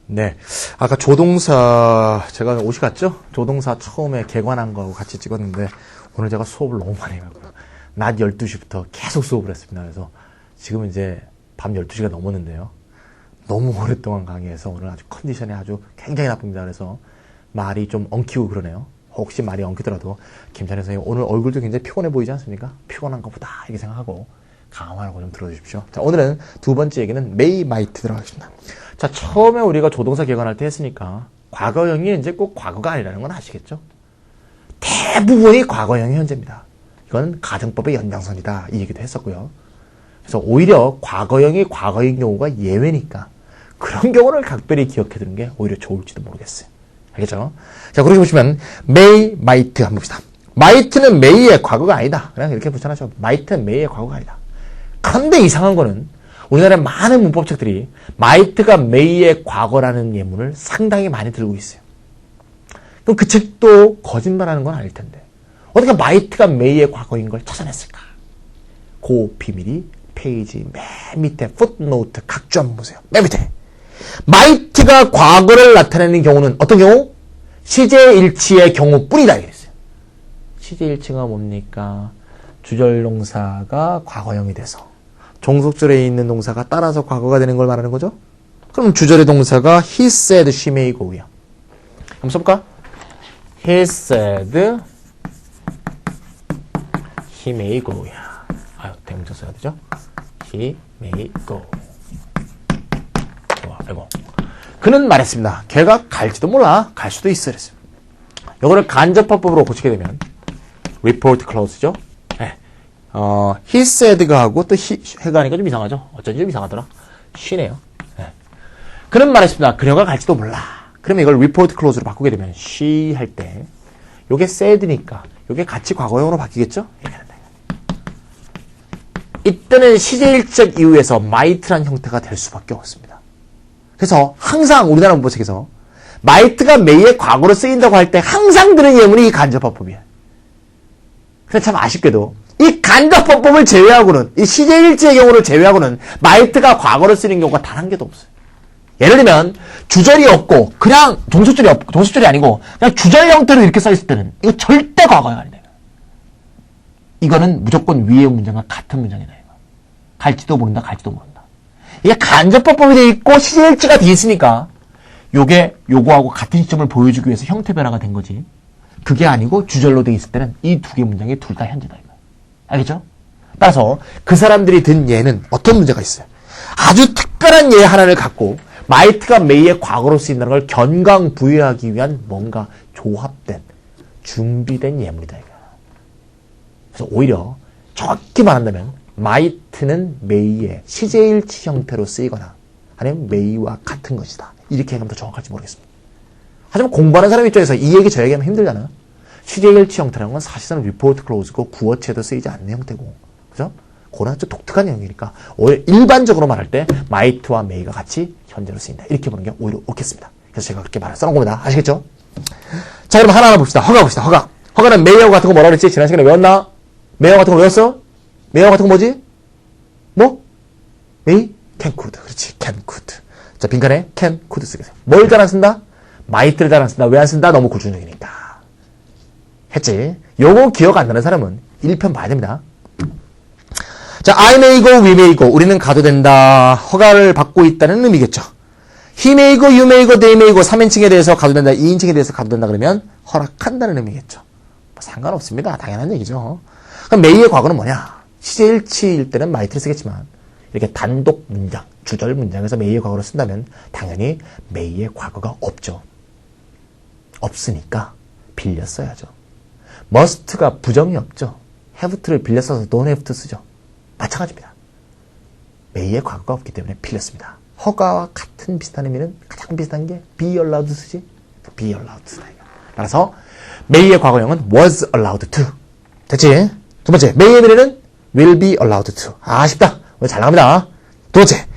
네. 아까 조동사, 제가 옷이 갔죠? 조동사 처음에 개관한 거하고 같이 찍었는데, 오늘 제가 수업을 너무 많이 해가지고, 낮 12시부터 계속 수업을 했습니다. 그래서 지금 이제 밤 12시가 넘었는데요. 너무 오랫동안 강의해서 오늘 아주 컨디션이 아주 굉장히 나쁩니다. 그래서 말이 좀 엉키고 그러네요. 혹시 말이 엉키더라도, 김찬희 선생님 오늘 얼굴도 굉장히 피곤해 보이지 않습니까? 피곤한 것보다 이렇게 생각하고, 강화하고 좀 들어주십시오. 자, 오늘은 두 번째 얘기는 may, might 들어가겠습니다. 자, 처음에 우리가 조동사 개관할 때 했으니까 과거형이 이제 꼭 과거가 아니라는 건 아시겠죠? 대부분이 과거형이 현재입니다. 이건 가정법의 연장선이다. 이 얘기도 했었고요. 그래서 오히려 과거형이 과거인 경우가 예외니까 그런 경우를 각별히 기억해두는 게 오히려 좋을지도 모르겠어요. 알겠죠? 자, 그렇게 보시면 may, might 한번 봅시다. might는 may의 과거가 아니다. 그냥 이렇게 붙여놨죠. might는 may의 과거가 아니다. 그런데 이상한 거는 우리나라의 많은 문법책들이 might가 may의 과거라는 예문을 상당히 많이 들고 있어요. 그럼 그 책도 거짓말하는 건 아닐 텐데 어떻게 might가 may의 과거인 걸 찾아냈을까? 그 비밀이 페이지 맨 밑에 footnote 각주 한번 보세요. 맨 밑에 might가 과거를 나타내는 경우는 어떤 경우? 시제일치의 경우뿐이다 이랬어요. 시제일치가 뭡니까? 주절동사가 과거형이 돼서 종속절에 있는 동사가 따라서 과거가 되는 걸 말하는 거죠. 그럼 주절의 동사가 he said, she may go요. 한번 써볼까? He said, he may go요. 아유, 대문자 써야 되죠? He may go. 좋아, 아이고. 그는 말했습니다. 걔가 갈지도 몰라. 갈 수도 있어. 그랬어요. 이거를 간접화법으로 고치게 되면 report clause죠. he said가 하고 또 he가 하니까 좀 이상하죠? 어쩐지 좀 이상하더라. she네요. 네. 그는 말했습니다. 그녀가 갈지도 몰라. 그러면 이걸 report clause로 바꾸게 되면 she 할 때 요게 said니까 요게 같이 과거형으로 바뀌겠죠? 이렇게 된다. 이때는 시제일적 이유에서 might라는 형태가 될 수밖에 없습니다. 그래서 항상 우리나라 문법책에서 might가 may의 과거로 쓰인다고 할 때 항상 드는 예문이 이 간접화법이에요. 근데 참 아쉽게도 이 간접화법을 제외하고는 이 시제일치의 경우를 제외하고는 might가 과거로 쓰이는 경우가 단 한 개도 없어요. 예를 들면 주절이 없고 그냥 종속절이 아니고 그냥 주절 형태로 이렇게 써있을 때는 이거 절대 과거가 아니다. 이거는 무조건 위의 문장과 같은 문장이다. 이거. 갈지도 모른다. 갈지도 모른다. 이게 간접화법이 돼 있고 시제일치가 돼 있으니까 요게 요거하고 같은 시점을 보여주기 위해서 형태 변화가 된 거지. 그게 아니고 주절로 돼 있을 때는 이 두 개 문장이 둘 다 현재다. 알겠죠? 따라서 그 사람들이 든 예는 어떤 문제가 있어요. 아주 특별한 예 하나를 갖고 might가 may의 과거로 쓰인다는 걸 견강부여하기 위한 뭔가 조합된 준비된 예문이다. 이거. 그래서 오히려 정확히 말한다면 might는 may의 시제일치 형태로 쓰이거나 아니면 may와 같은 것이다. 이렇게 하면 더 정확할지 모르겠습니다. 하지만 공부하는 사람 입장에서 이 얘기 저 얘기하면 힘들잖아요. 시제일치 형태라는 건 사실상 report clause고 구어체도 쓰이지 않는 형태고, 그죠? 그런 좀 독특한 영역이니까 오히려 일반적으로 말할 때 might와 may가 같이 현재로 쓰인다. 이렇게 보는 게 오히려 옳겠습니다. 그래서 제가 그렇게 말을 써놓은 겁니다. 아시겠죠? 자, 그럼 하나하나 봅시다. 허가 봅시다. 허가. 허가는 may하고 같은 거 뭐라 그랬지? 지난 시간에 외웠나? may하고 같은 거 외웠어? may하고 같은 거 뭐지? 뭐? may? can, could. 그렇지. can, could. 자, 빈칸에 can, could 쓰겠어요. 뭘 잘 안 쓴다? might를 잘 안 쓴다. 왜 안 쓴다? 너무 구준적이니까. 했지. 요거 기억 안 나는 사람은 1편 봐야 됩니다. 자, I may go, we may go. 우리는 가도 된다. 허가를 받고 있다는 의미겠죠. He may go, you may go, they may go. 3인칭에 대해서 가도 된다. 2인칭에 대해서 가도 된다. 그러면 허락한다는 의미겠죠. 뭐 상관없습니다. 당연한 얘기죠. 그럼 may의 과거는 뭐냐? 시제일치일 때는 might를 쓰겠지만 이렇게 단독 문장, 주절 문장에서 may의 과거를 쓴다면 당연히 may의 과거가 없죠. 없으니까 빌려 써야죠. must가 부정이 없죠. have to를 빌려 써서 don't have to 쓰죠. 마찬가지입니다. may의 과거가 없기 때문에 빌렸습니다. 허가와 같은 비슷한 의미는 가장 비슷한 게 be allowed 쓰지. be allowed 쓰다. 따라서 may의 과거형은 was allowed to. 됐지? 두 번째, may의 미래는 will be allowed to. 아쉽다. 오늘 잘 나갑니다. 두 번째,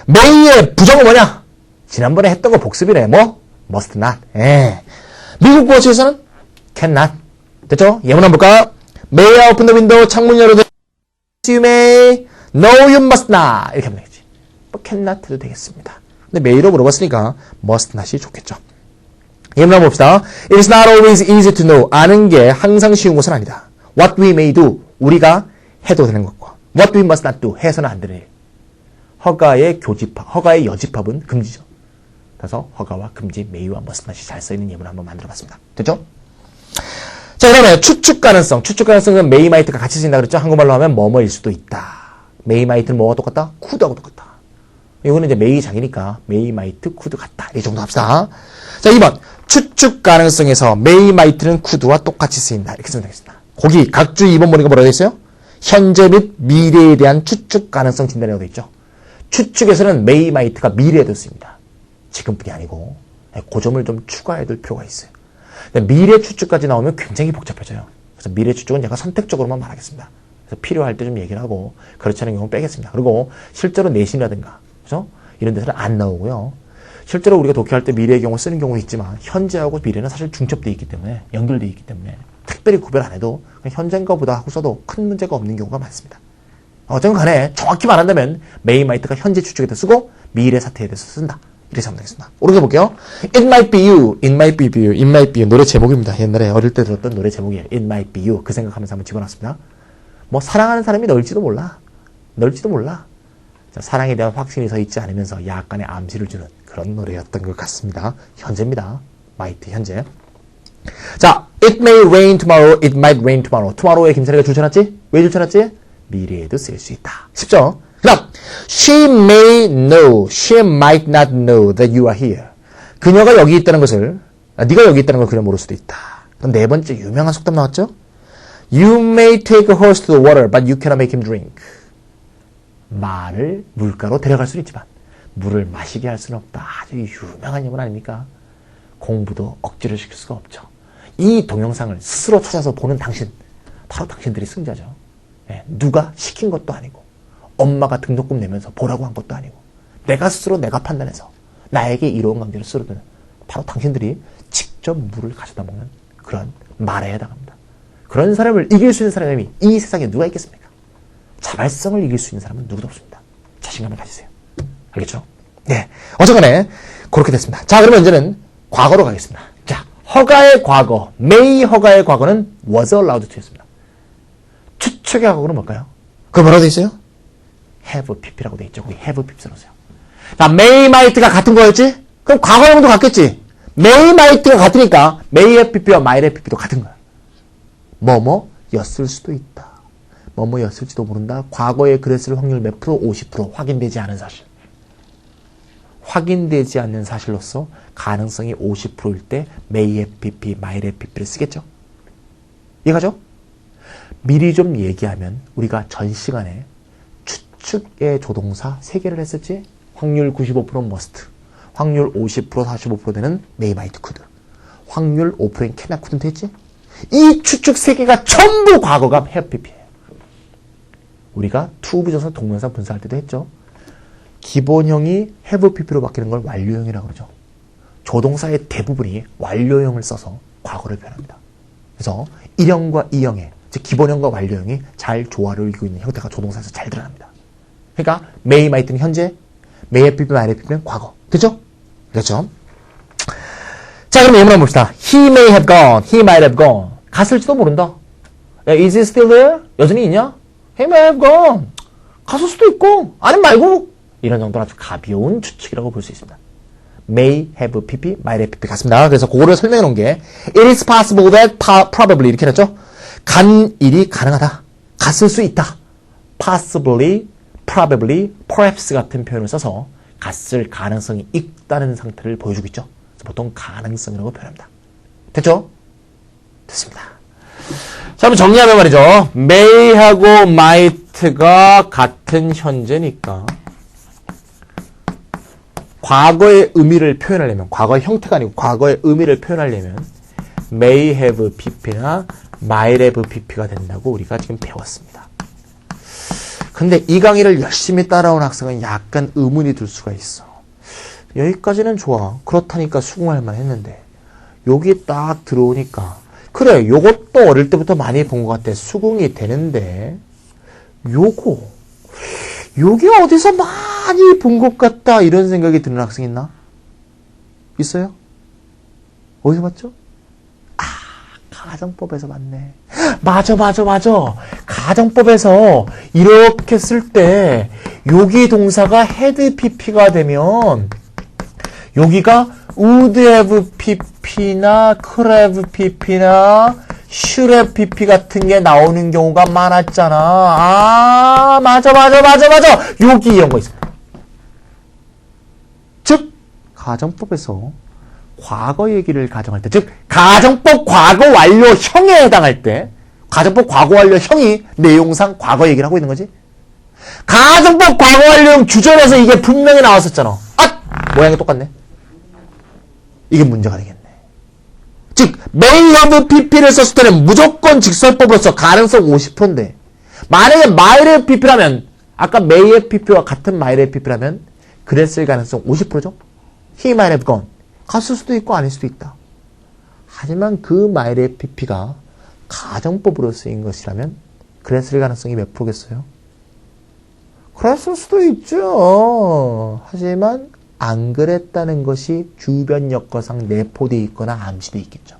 may의 부정은 뭐냐? 지난번에 했던 거 복습이래. 뭐? must not. 미국 구어체에서는 cannot. 됐죠? 예문 한번 볼까? May I open the window? 창문 열어도 you may. No, you must not. 이렇게 하면 되겠지. 뭐 cannot 해도 되겠습니다. 근데 may로 물어봤으니까 must not이 좋겠죠. 예문 한번 봅시다. It is not always easy to know. 아는 게 항상 쉬운 것은 아니다. What we may do. 우리가 해도 되는 것과 What we must not do. 해서는 안 되는 일. 허가의 교집합, 허가의 여집합은 금지죠. 그래서 허가와 금지, may와 must not이 잘 써있는 예문을 한번 만들어봤습니다. 됐죠? 자, 그 다음에 추측 가능성. 추측 가능성은 may, might가 같이 쓰인다 그랬죠? 한국말로 하면 뭐뭐일 수도 있다. may, might는 뭐가 똑같다? could하고 똑같다. 이거는 이제 may 장이니까 may, might, could 같다. 이 정도 합시다. 자, 2번. 추측 가능성에서 may, might는 could와 똑같이 쓰인다. 이렇게 쓰면 되겠습니다. 거기 각주 2번 보니까 뭐라고 되어 있어요? 현재 및 미래에 대한 추측 가능성 진단이라고 되어 있죠. 추측에서는 may, might가 미래에도 쓰입니다. 지금뿐이 아니고 그 점을 좀 추가해야 될 필요가 있어요. 미래 추측까지 나오면 굉장히 복잡해져요. 그래서 미래 추측은 약간 선택적으로만 말하겠습니다. 그래서 필요할 때 좀 얘기를 하고 그렇지 않은 경우는 빼겠습니다. 그리고 실제로 내신이라든가 그죠? 이런 데서는 안 나오고요. 실제로 우리가 독해할 때 미래의 경우 쓰는 경우도 있지만 현재하고 미래는 사실 중첩되어 있기 때문에 연결되어 있기 때문에 특별히 구별 안 해도 현재인가 보다 하고 써도 큰 문제가 없는 경우가 많습니다. 어쨌든 간에 정확히 말한다면 may, might가 현재 추측에 대해서 쓰고 미래 사태에 대해서 쓴다. 이렇게 하면 되겠습니다. 오른쪽 볼게요. It might be you. It might be you. It might be you. 노래 제목입니다. 옛날에 어릴 때 들었던 노래 제목이에요. It might be you. 그 생각하면서 한번 집어넣습니다. 뭐 사랑하는 사람이 널지도 몰라. 널지도 몰라. 자, 사랑에 대한 확신이 서 있지 않으면서 약간의 암시를 주는 그런 노래였던 것 같습니다. 현재입니다. might 현재. 자, it may rain tomorrow. It might rain tomorrow. tomorrow에 김선희가 줄쳐놨지? 왜 줄쳐놨지? 미래에도 쓸 수 있다. 쉽죠? 그 다음, she may know, she might not know that you are here. 그녀가 여기 있다는 것을, 네가 여기 있다는 걸 그녀 모를 수도 있다. 그럼 네 번째 유명한 속담 나왔죠? You may take a horse to the water, but you cannot make him drink. 말을 물가로 데려갈 수는 있지만 물을 마시게 할 수는 없다. 아주 유명한 예문 아닙니까? 공부도 억지로 시킬 수가 없죠. 이 동영상을 스스로 찾아서 보는 당신, 바로 당신들이 승자죠. 네, 누가 시킨 것도 아니고 엄마가 등록금 내면서 보라고 한 것도 아니고 내가 스스로 내가 판단해서 나에게 이로운 관계를 쓰러드는 바로 당신들이 직접 물을 가져다 먹는 그런 말에 해당합니다. 그런 사람을 이길 수 있는 사람이 이 세상에 누가 있겠습니까? 자발성을 이길 수 있는 사람은 누구도 없습니다. 자신감을 가지세요. 알겠죠? 네. 어쨌거나 그렇게 됐습니다. 자, 그러면 이제는 과거로 가겠습니다. 자, 허가의 과거, may 허가의 과거는 was allowed to였습니다. 추측의 과거는 뭘까요? 그거 뭐라고 돼 있어요? have pp라고 돼 있죠. 거기 have pp 써놓으세요. 자, may, might가 같은 거였지? 그럼 과거형도 같겠지? may, might가 같으니까 may have pp와 might have pp도 같은 거야. 뭐뭐였을 수도 있다. 뭐뭐였을지도 모른다. 과거에 그랬을 확률 몇 프로? 50%. 확인되지 않은 사실. 확인되지 않는 사실로서 가능성이 50%일 때 may have pp, might have pp를 쓰겠죠? 이해가죠? 미리 좀 얘기하면 우리가 전 시간에 추측의 조동사 3개를 했었지? 확률 95% must, 확률 50%, 45% 되는 may, might, could, 확률 5%인 cannot, couldn't 했지? 이 추측 3개가 전부 과거가 have pp예요. 우리가 to 부정사 동명사 분사할 때도 했죠. 기본형이 have pp로 바뀌는 걸 완료형이라고 그러죠. 조동사의 대부분이 완료형을 써서 과거를 표현합니다. 그래서 1형과 2형의 즉 기본형과 완료형이 잘 조화를 이루고 있는 형태가 조동사에서 잘 드러납니다. 그러니까 may, might는 현재, may have pp, might have pp는 과거. 됐죠? 그렇죠? 자, 그럼 예문 한번 봅시다. He may have gone, he might have gone. 갔을지도 모른다. Is he still there? 여전히 있냐? He may have gone. 갔을 수도 있고 아니면 말고 이런 정도는 아주 가벼운 추측이라고 볼 수 있습니다. May have pp, might have pp 같습니다. 그래서 그거를 설명해 놓은 게 It is possible that probably 이렇게 했죠. 간 일이 가능하다. 갔을 수 있다. Possibly, probably, perhaps 같은 표현을 써서 갔을 가능성이 있다는 상태를 보여주고 있죠. 보통 가능성이라고 표현합니다. 됐죠? 됐습니다. 자, 그럼 정리하면 말이죠. may하고 might가 같은 현재니까 과거의 의미를 표현하려면, 과거의 형태가 아니고 과거의 의미를 표현하려면 may have pp나 might have pp가 된다고 우리가 지금 배웠습니다. 근데 이 강의를 열심히 따라온 학생은 약간 의문이 들 수가 있어. 여기까지는 좋아. 그렇다니까 수긍할 만 했는데 여기 딱 들어오니까 그래, 요것도 어릴 때부터 많이 본 것 같아. 수긍이 되는데 요게 어디서 막 많이 본 것 같다 이런 생각이 드는 학생 있나? 있어요? 어디서 봤죠? 아, 가정법에서 봤네. 맞아. 가정법에서 이렇게 쓸 때 여기 동사가 had pp가 되면 여기가 would have pp나 could have pp나 should have pp 같은 게 나오는 경우가 많았잖아. 아, 맞아. 여기 이런 거 있어요. 즉, 가정법에서 과거 얘기를 가정할 때, 즉, 가정법 과거 완료형에 해당할 때, 가정법 과거 완료형이 내용상 과거 얘기를 하고 있는 거지. 가정법 과거 완료형 주절에서 이게 분명히 나왔었잖아. 아! 모양이 똑같네. 이게 문제가 되겠네. 즉, may have pp를 썼을 때는 무조건 직설법으로서 가능성 50%인데, 만약에 might have pp라면, 아까 may have pp와 같은 might have pp라면, 그랬을 가능성 50%죠? he might have gone. 갔을 수도 있고 아닐 수도 있다. 하지만 그 might have pp가 가정법으로 쓰인 것이라면, 그랬을 가능성이 몇 프로겠어요? 그랬을 수도 있죠. 하지만, 안 그랬다는 것이 주변 여건상 내포되어 있거나 암시되어 있겠죠.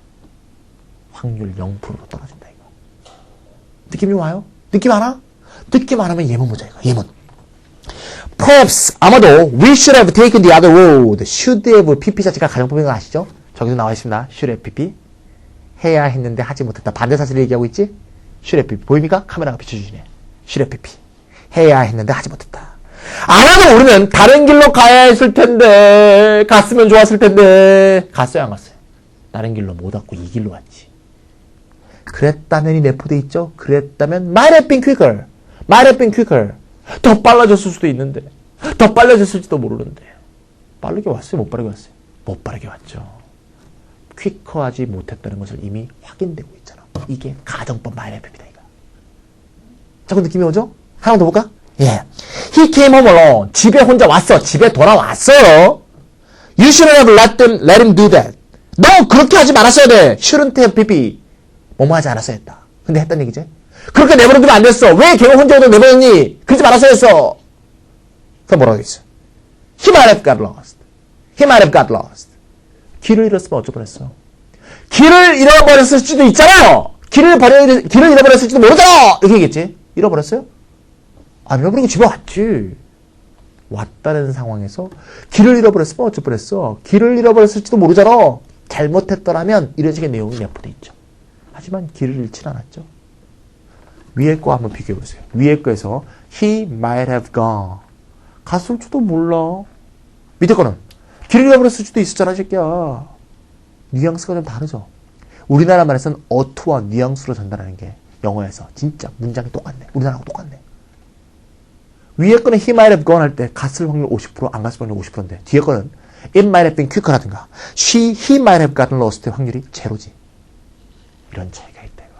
확률 0%로 떨어진다 이거. 느낌이 와요? 느낌 안 와? 느낌 안 하면 예문 보자 이거. 예문. Perhaps 아마도 we should have taken the other road. should have pp 자체가 가정법인 거 아시죠? 저기서 나와 있습니다. should have pp. 해야 했는데 하지 못했다. 반대 사실을 얘기하고 있지? should have pp. 보입니까? 카메라가 비춰주시네. should have pp. 해야 했는데 하지 못했다. 알아도 모르면 다른 길로 가야 했을 텐데 갔으면 좋았을 텐데 갔어요 안 갔어요? 다른 길로 못 왔고 이 길로 왔지. 그랬다면이 내포돼 있죠? 그랬다면 might have been quicker. might have been quicker. 더 빨라졌을 수도 있는데 더 빨라졌을지도 모르는데 빠르게 왔어요? 못 빠르게 왔어요? 못 빠르게 왔죠. quick하지 못했다는 것을 이미 확인되고 있잖아. 이게 가정법 might have been이다 이거. 자, 그 느낌이 오죠? 하나 더 볼까? 예. He came home alone. 집에 혼자 왔어. 집에 돌아왔어요. You shouldn't have let him do that. 너 그렇게 하지 말았어야 돼. Shouldn't have pp. 뭐뭐 하지 않았어야 했다. 근데 했단 얘기지. 그렇게 내버려두면 안 됐어. 왜 걔가 혼자 오도 내버렸니? 그러지 말았어야 했어. 그럼 뭐라고 했어? He might have got lost. He might have got lost. 길을 잃었으면 어쩔 뻔했어. 길을 잃어버렸을 수도 있잖아요. 길을 잃어버렸을지도 모르잖아. 이렇게 얘기했지. 잃어버렸어요? 안 잃어버리고 집에 왔지. 왔다는 상황에서 길을 잃어버렸으면 어쩔 뻔했어. 길을 잃어버렸을지도 모르잖아. 잘못했더라면 이런 식의 내용이 내포돼 있죠. 하지만 길을 잃진 않았죠. 위에 거 한번 비교해보세요. 위에 거에서 he might have gone. 갔을지도 몰라. 밑에 거는 길을 잃어버렸을 수도 있었잖아, 새끼야. 뉘앙스가 좀 다르죠. 우리나라 말에서는 어투와 뉘앙스로 전달하는 게 영어에서 진짜 문장이 똑같네. 우리나라하고 똑같네. 위에 거는 he might have gone 할 때 갔을 확률 50%, 안 갔을 확률 50%인데 뒤에 거는 it might have been quicker라든가 he might have gotten lost의 확률이 제로지. 이런 차이가 있다. 이거.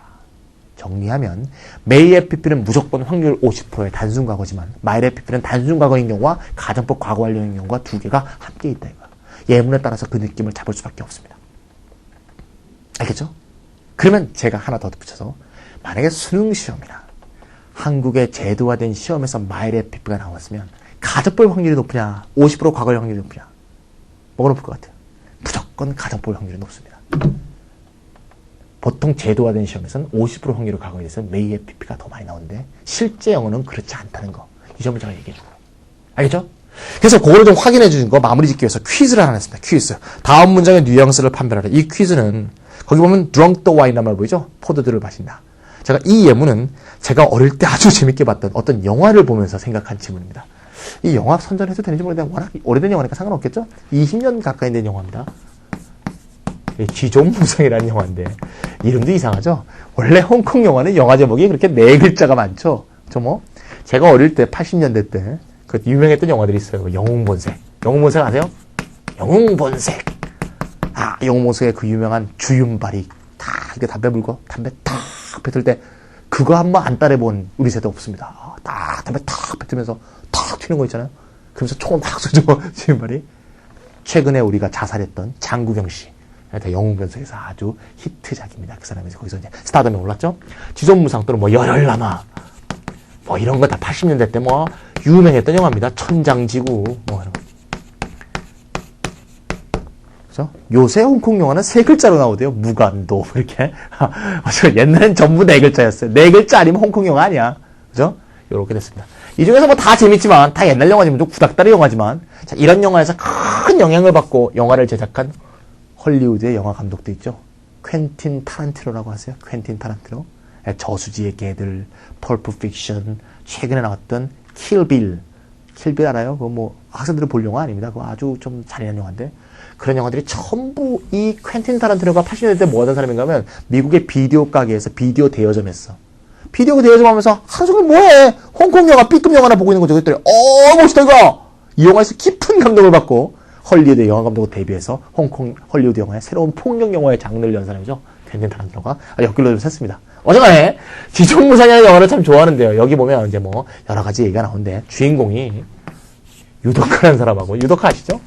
정리하면 may have pp는 무조건 확률 50%의 단순 과거지만 might have pp는 단순 과거인 경우와 가정법 과거 완료인 경우가 두 개가 함께 있다. 이거. 예문에 따라서 그 느낌을 잡을 수밖에 없습니다. 알겠죠? 그러면 제가 하나 더 붙여서 만약에 수능 시험이나 한국의 제도화된 시험에서 might have pp가 나왔으면 가정법 확률이 높으냐 50% 과거의 확률이 높으냐 뭐가 높을 것 같아요? 무조건 가정법 확률이 높습니다. 보통 제도화된 시험에서는 50% 확률로 과거에 대해서 may have pp가 더 많이 나오는데 실제 영어는 그렇지 않다는 거. 이 점을 제가 얘기해 주고 알겠죠? 그래서 그거를 좀 확인해 주는 거 마무리 짓기 위해서 퀴즈를 하나 했습니다. 퀴즈. 다음 문장의 뉘앙스를 판별하라. 이 퀴즈는 거기 보면 drunk the wine이란 말 보이죠? 포도주를 마신다. 제가 이 예문은 제가 어릴 때 아주 재밌게 봤던 어떤 영화를 보면서 생각한 질문입니다. 이 영화 선전해도 되는지 모르겠는데 워낙 오래된 영화니까 상관없겠죠? 20년 가까이 된 영화입니다. 지존무성이라는 영화인데 이름도 이상하죠? 원래 홍콩 영화는 영화 제목이 그렇게 네 글자가 많죠? 제가 어릴 때 80년대 때 그 유명했던 영화들이 있어요. 영웅본색. 영웅본색 아세요? 영웅본색. 아, 영웅본색의 그 유명한 주윤발이 다 이렇게 담배 물고 담배 탁 뱉을 때 그거 한번 안 따라해본 우리 세대 없습니다. 딱 담배 탁 뱉으면서 탁 튀는 거 있잖아요. 그러면서 총을 막 쏘죠. 주윤발이. 최근에 우리가 자살했던 장국영 씨. 영웅본색에서 아주 히트작입니다. 그 사람이 거기서 이제 스타덤에 올랐죠. 지존무상 또는 열혈남아. 이런 거 다 80년대 때 유명했던 영화입니다. 천장지구 뭐 이런 거. 그죠? 요새 홍콩 영화는 세 글자로 나오대요. 무간도 이렇게. 옛날엔 전부 네 글자였어요. 네 글자 아니면 홍콩 영화 아니야. 그죠? 요렇게 됐습니다. 이 중에서 뭐 다 재밌지만 다 옛날 영화지만 좀 구닥다리 영화지만 자, 이런 영화에서 큰 영향을 받고 영화를 제작한 헐리우드의 영화 감독도 있죠. 퀸틴 타란티노라고 하세요. 퀸틴 타란티노. 저수지의 개들, 펄프 픽션, 최근에 나왔던 킬빌. 킬빌 알아요? 그거 뭐 학생들이 볼 영화 아닙니다. 그거 아주 좀 잔인한 영화인데 그런 영화들이 전부 이 퀸틴 타란티노가 80년대 뭐 하던 사람인가 하면 미국의 비디오 가게에서 비디오 대여점했어. 비디오 대여점 하면서 하루 종일 뭐해? 홍콩 영화, B급 영화나 보고 있는 거죠. 그랬더니 멋있다 이거! 이 영화에서 깊은 감동을 받고 헐리우드 영화 감독으로 데뷔해서 홍콩 헐리우드 영화의 새로운 폭력 영화의 장르를 연 사람이죠. 퀸틴 타란티노가 옆길로 좀 샜습니다. 어쨌간에 지존무사냐는 영화를 참 좋아하는데요. 여기 보면 이제 뭐 여러 가지 얘기가 나오는데 주인공이 유도카라는 사람하고 유도카 아시죠?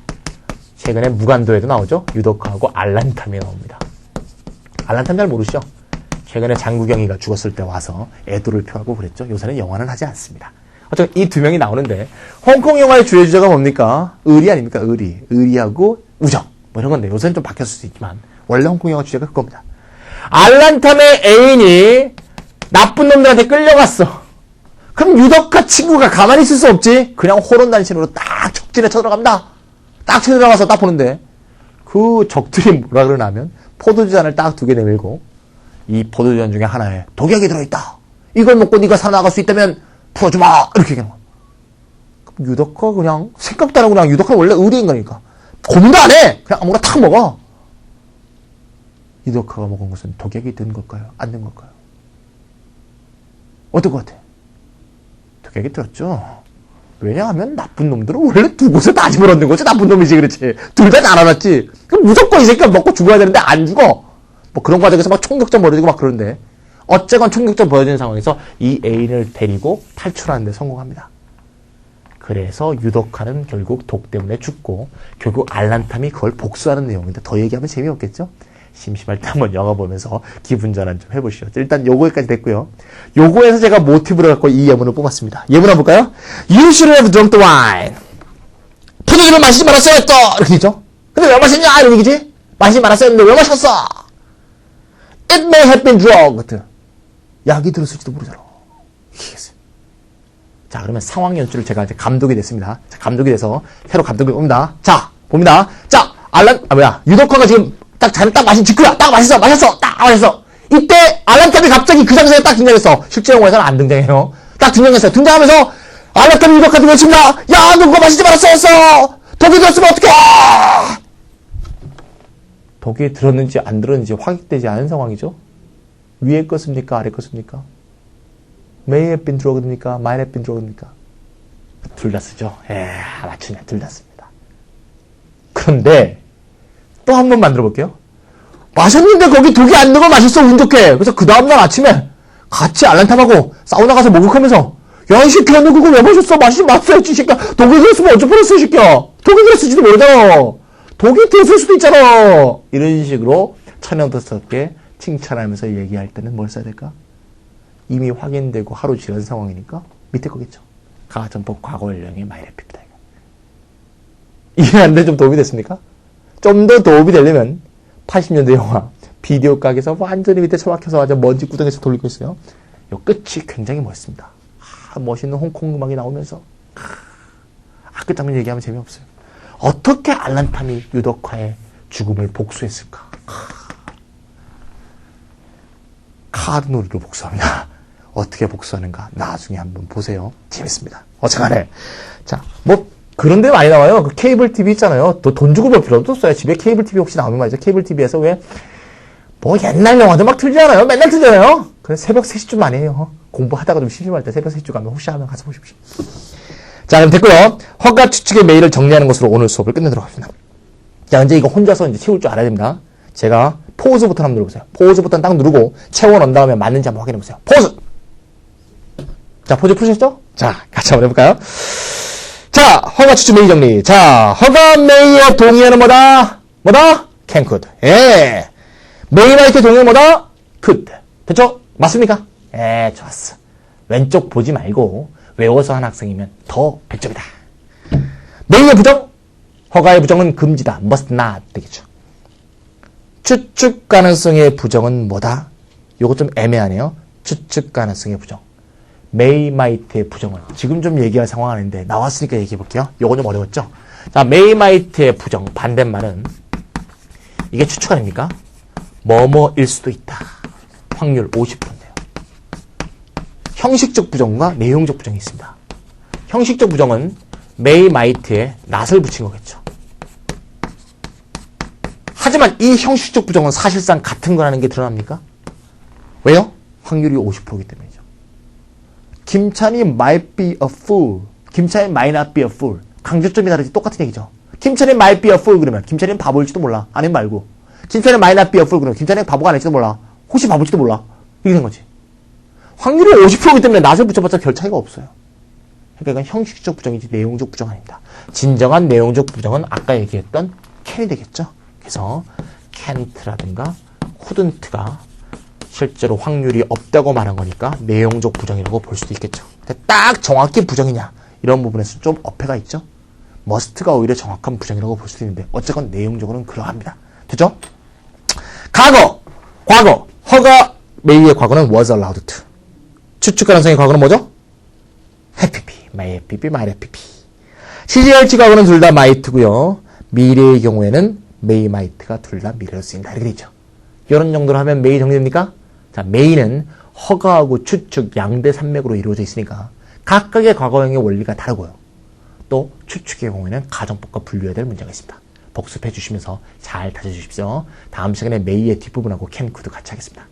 최근에 무간도에도 나오죠. 유도카하고 알란탐이 나옵니다. 알란탐 잘 모르시죠? 최근에 장국영이가 죽었을 때 와서 애도를 표하고 그랬죠. 요새는 영화는 하지 않습니다. 어쨌든 이 두 명이 나오는데 홍콩 영화의 주요 주제가 뭡니까? 의리 아닙니까? 의리. 의리하고 우정. 뭐 이런 건데 요새는 좀 바뀌었을 수 있지만 원래 홍콩 영화 주제가 그겁니다. 알란탐의 애인이 나쁜 놈들한테 끌려갔어. 그럼 유덕화 친구가 가만히 있을 수 없지. 그냥 호론단신으로 딱 적진에 쳐들어갑니다. 딱 쳐들어가서 딱 보는데 그 적들이 뭐라 그러냐면 포도주잔을 딱 2개 내밀고 이 포도주잔 중에 하나에 독약이 들어있다. 이걸 먹고 네가 살아나갈 수 있다면 풀어주마. 이렇게 얘기하는 거야. 유덕화 그냥 생각도 안 하고 그냥 유덕화는 원래 의리인 거니까 고민도 안 해. 그냥 아무거나 탁 먹어. 유덕화가 먹은 것은 독약이 든 걸까요? 안 든 걸까요? 어떨 것 같아? 독약이 들었죠. 왜냐하면 나쁜 놈들은 원래 두 곳에 다 집어넣는 거지. 나쁜 놈이지 그렇지. 둘 다 날아놨지. 그럼 무조건 이 새끼가 먹고 죽어야 되는데 안 죽어. 뭐 그런 과정에서 막 총격전 벌어지고 막 그러는데 어쨌건 총격전 벌어지는 상황에서 이 애인을 데리고 탈출하는 데 성공합니다. 그래서 유덕화는 결국 독 때문에 죽고 결국 알란탐이 그걸 복수하는 내용인데 더 얘기하면 재미없겠죠? 심심할 때 한번 영화 보면서 기분 전환 좀 해보시죠. 일단 요거까지 됐고요. 요거에서 제가 모티브를 갖고 이 예문을 뽑았습니다. 예문 한번 볼까요? You should have drunk the wine. 포도주를 마시지 말았어야 했어. 이렇게 되죠? 근데 왜 마셨냐? 이런 얘기지? 마시지 말았어야 했는데 왜 마셨어? It may have been drugged. 약이 들었을지도 모르잖아. 자, 그러면 상황 연출을 제가 이제 감독이 됐습니다. 자, 감독이 돼서 새로 감독이 옵니다. 자, 봅니다. 자, 유덕화가 지금 자는 딱 마신 직후야. 딱 마셨어. 딱 마셨어. 이때 알란탐이 갑자기 그 장소에 딱 등장했어. 실제 영화에서는 안 등장해요. 딱 등장했어요. 등장하면서 알란탐이 유덕화한테 외칩니다. 야, 너 그거 마시지 말았어야 했어. 독이 들었으면 어떡해. 독이 들었는지 안 들었는지 확인되지 않은 상황이죠. 위에 것입니까? 아래 것입니까? May have been drugged입니까? Might have been drugged입니까? 둘 다 쓰죠. 맞추네. 둘 다 씁니다. 그런데 또 한 번 만들어 볼게요. 마셨는데 거기 독이 안 넣은 걸 마셨어. 운 좋게. 그래서 그 다음날 아침에 같이 알란탐하고 사우나 가서 목욕하면서 야, 이 새끼야, 너 그거 왜 마셨어? 마시지 마세요지, 이 새끼야. 독이 들었으면 어쩔 뻔했어, 이 새끼야. 독이 들었을지도 모르잖아. 독이 들었을 수도 있잖아. 이런 식으로 천연덕스럽게 칭찬하면서 얘기할 때는 뭘 써야 될까? 이미 확인되고 하루 지난 상황이니까 밑에 거겠죠. 가정법 과거 연령의 마이레피입니다. 이해하는데 좀 도움이 됐습니까? 좀 더 도움이 되려면 80년대 영화 비디오 가게에서 완전히 밑에 처박혀서 아주 먼지 구덩이에서 돌리고 있어요. 요 끝이 굉장히 멋있습니다. 멋있는 홍콩 음악이 나오면서 그 장면 얘기하면 재미없어요. 어떻게 알란탐이 유덕화의 죽음을 복수했을까? 카드놀이로 복수합니다. 어떻게 복수하는가? 나중에 한번 보세요. 재밌습니다. 어쨌간에 자, 뭐 그런 데 많이 나와요. 그 케이블 TV 있잖아요. 또 돈 주고 볼 필요도 없어요. 집에 케이블 TV 혹시 나오면 말이죠. 케이블 TV에서 왜 뭐 옛날 영화들 막 틀잖아요. 맨날 틀잖아요. 그래서 새벽 3시쯤 많이 해요. 공부하다가 좀 심심할 때 새벽 3시쯤 가면 혹시 하면 가서 보십시오. 자, 그럼 됐고요. 허가 추측의 메일을 정리하는 것으로 오늘 수업을 끝내도록 하겠습니다. 자, 이제 이거 혼자서 이제 채울 줄 알아야 됩니다. 제가 포즈 버튼 한번 눌러보세요. 포즈 버튼 딱 누르고 채워 넣은 다음에 맞는지 한번 확인해 보세요. 포즈! 자, 포즈 푸셨죠? 자, 같이 한번 해볼까요? 자, 허가 추측 메일 정리. 자, 허가 메일의 동의어는 뭐다? can, could. 예. 메일라이트의 동의어는 뭐다? could. 됐죠? 맞습니까? 예, 좋았어. 왼쪽 보지 말고 외워서 한 학생이면 더 100점이다. may의 부정, 허가의 부정은 금지다. must not 되겠죠. 추측 가능성의 부정은 뭐다? 요거 좀 애매하네요. 추측 가능성의 부정. may, might의 부정은 지금 좀 얘기할 상황 아닌데 나왔으니까 얘기해 볼게요. 요거 좀 어려웠죠? 자, may, might의 부정 반대말은 이게 추측 아닙니까? 뭐뭐일 수도 있다. 확률 50%인데요. 형식적 부정과 내용적 부정이 있습니다. 형식적 부정은 may, might에 not을 붙인 거겠죠. 하지만 이 형식적 부정은 사실상 같은 거라는 게 드러납니까? 왜요? 확률이 50%이기 때문이죠. 김찬이 might be a fool. 김찬이 might not be a fool. 강조점이 다르지 똑같은 얘기죠. 김찬이 might be a fool 그러면 김찬이는 바보일지도 몰라. 아니면 말고. 김찬이 might not be a fool 그러면 김찬이는 바보가 아닐지도 몰라. 혹시 바보일지도 몰라. 이렇게 된 거지. 확률이 50%이기 때문에 not을 붙여봤자 별 차이가 없어요. 그러니까 이건 형식적 부정이지 내용적 부정 아닙니다. 진정한 내용적 부정은 아까 얘기했던 can이 되겠죠. 그래서 can't라든가 couldn't가 실제로 확률이 없다고 말한 거니까 내용적 부정이라고 볼 수도 있겠죠. 근데 딱 정확히 부정이냐 이런 부분에서 좀 어폐가 있죠. must가 오히려 정확한 부정이라고 볼 수도 있는데 어쨌건 내용적으로는 그러합니다. 됐죠? 과거 허가 may의 과거는 was allowed to. 추측 가능성의 과거는 뭐죠? happy be, may happy be, might happy be. 시제할지 과거는 둘 다 might고요. 미래의 경우에는 may, might가 둘 다 미래로 쓰인다. 이렇게 되죠. 이런 정도로 하면 may 정리됩니까? 자, may는 허가하고 추측 양대 산맥으로 이루어져 있으니까 각각의 과거형의 원리가 다르고요. 또 추측의 경우에는 가정법과 분류해야 될 문제가 있습니다. 복습해 주시면서 잘 다져주십시오. 다음 시간에 may의 뒷부분하고 can, could 같이 하겠습니다.